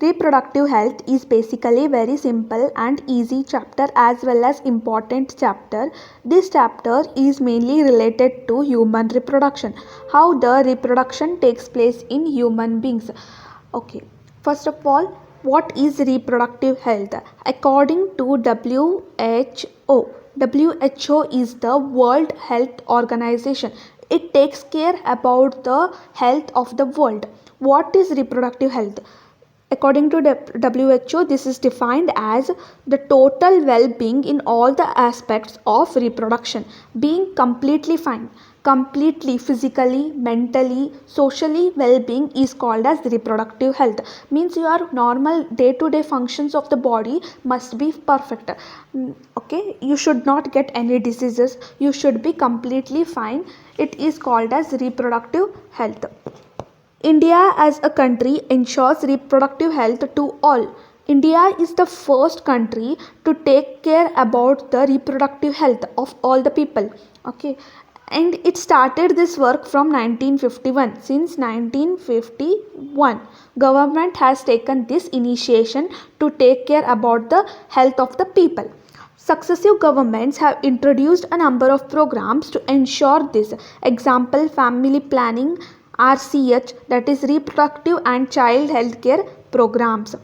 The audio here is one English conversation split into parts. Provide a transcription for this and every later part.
Reproductive health is basically very simple and easy chapter as well as important chapter. This chapter is mainly related to human reproduction, how the reproduction takes place in human beings. Okay, first of all, what is reproductive health? According to WHO is the World Health Organization. It takes care about the health of the world. What is reproductive health? According to WHO, this is defined as the total well-being in all the aspects of reproduction, being completely fine. Completely physically, mentally, socially well-being is called as reproductive health. Means your normal day-to-day functions of the body must be perfect. Okay, you should not get any diseases. You should be completely fine. It is called as reproductive health. India as a country ensures reproductive health to all. India is the first country to take care about the reproductive health of all the people. Okay, and it started this work from 1951. Since 1951, government has taken this initiation to take care about the health of the people. Successive governments have introduced a number of programs to ensure this. Example, family planning, RCH, that is reproductive and child health care programs.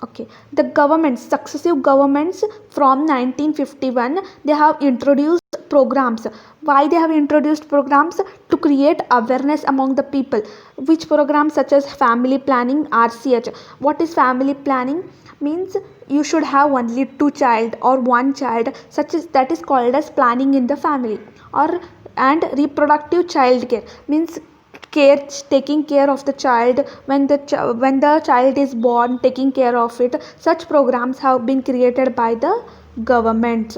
Okay, the governments, successive governments from 1951, they have introduced programs. Why they have introduced programs? To create awareness among the people. Which programs? Such as family planning, RCH. What is family planning? Means you should have only two child or one child, such as that is called as planning in the family. Or and reproductive child care means taking care of the child when the child is born, taking care of it. Such programs have been created by the government.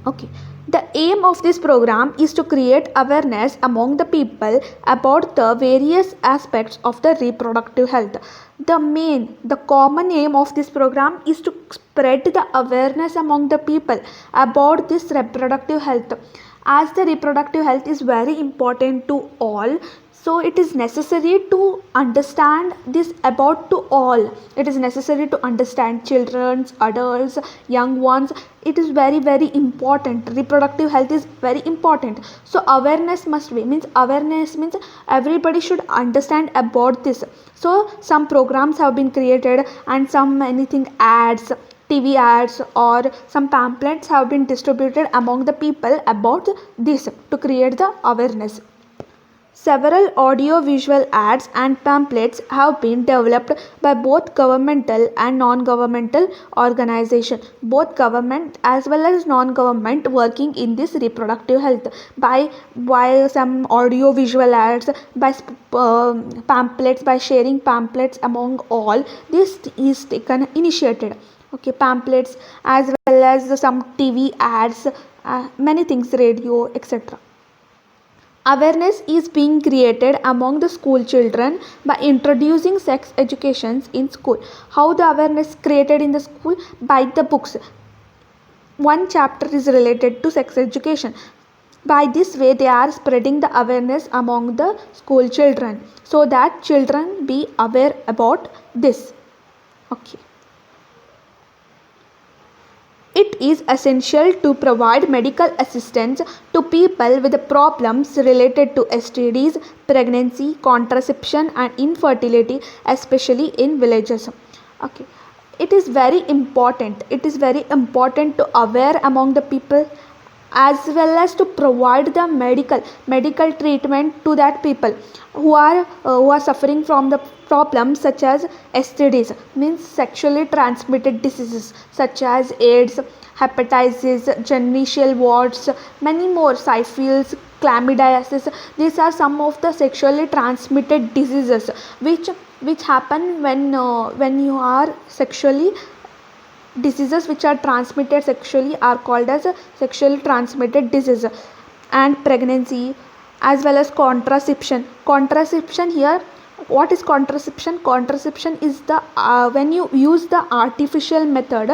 Okay, the aim of this program is to create awareness among the people about the various aspects of the reproductive health. The common aim of this program is to spread the awareness among the people about this reproductive health. As the reproductive health is very important to all, so it is necessary to understand this about to all. It is necessary to understand children, adults, young ones. It is very very important. Reproductive health is very important. So awareness must be, means awareness means everybody should understand about this. So some programs have been created and some anything ads, TV ads or some pamphlets have been distributed among the people about this to create the awareness. Several audio-visual ads and pamphlets have been developed by both governmental and non-governmental organizations, both government as well as non-government working in this reproductive health, by some audio-visual ads, by pamphlets, by sharing pamphlets among all. This is taken initiated. Okay, pamphlets as well as some TV ads, many things, radio, etc. Awareness is being created among the school children by introducing sex educations in school. How the awareness created in the school? By the books. One chapter is related to sex education. By this way, they are spreading the awareness among the school children so that children be aware about this. Okay. It is essential to provide medical assistance to people with problems related to STDs, pregnancy, contraception and infertility, especially in villages. Okay. It is very important. It is very important to aware among the people as well as to provide the medical treatment to that people who are suffering from the problems such as STDs, means sexually transmitted diseases such as AIDS, hepatitis, genital warts, many more, syphilis, chlamydiasis. These are some of the sexually transmitted diseases which happen when you are sexually. Diseases which are transmitted sexually are called as sexually transmitted disease. And pregnancy as well as contraception here. What is contraception? Contraception is the when you use the artificial method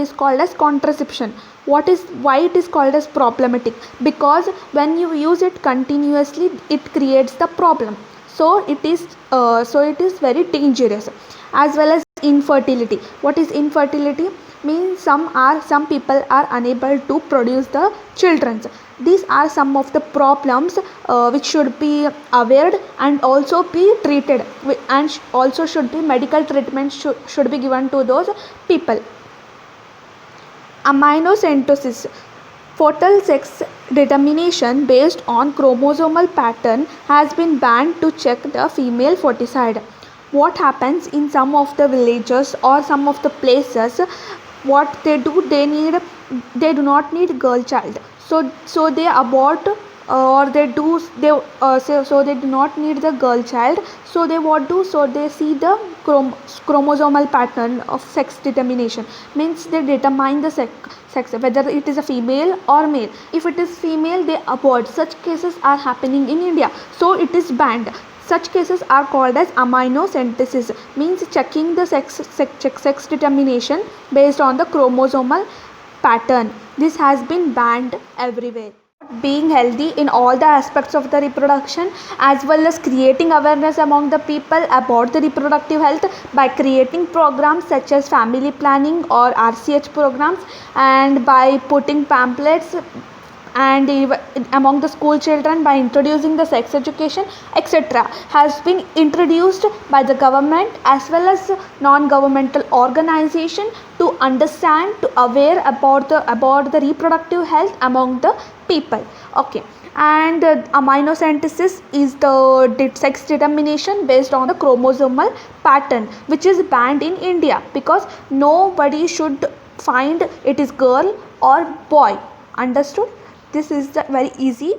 is called as contraception. Why it is called as problematic? Because when you use it continuously, it creates the problem. So it is very dangerous. As well as infertility. What is infertility? Means some people are unable to produce the children. These are some of the problems which should be aware and also be treated, and also should be medical treatment should be given to those people. Amniocentesis. Fetal sex determination based on chromosomal pattern has been banned to check the female foeticide. What happens in some of the villages or some of the places, what they do, they do not need girl child, so they abort, or so they do not need the girl child, so they what do, so they see the chromosomal pattern of sex determination. Means they determine the sex whether it is a female or male. If it is female, they abort. Such cases are happening in India, so it is banned. Such cases are called as amniocentesis, means checking the sex determination based on the chromosomal pattern. This has been banned everywhere. Being healthy in all the aspects of the reproduction, as well as creating awareness among the people about the reproductive health by creating programs such as family planning or RCH programs, and by putting pamphlets and even among the school children by introducing the sex education, etc., has been introduced by the government as well as non-governmental organization to understand, to aware about the reproductive health among the people. Okay. And amniocentesis is the sex determination based on the chromosomal pattern, which is banned in India because nobody should find it is girl or boy. Understood? This is the very easy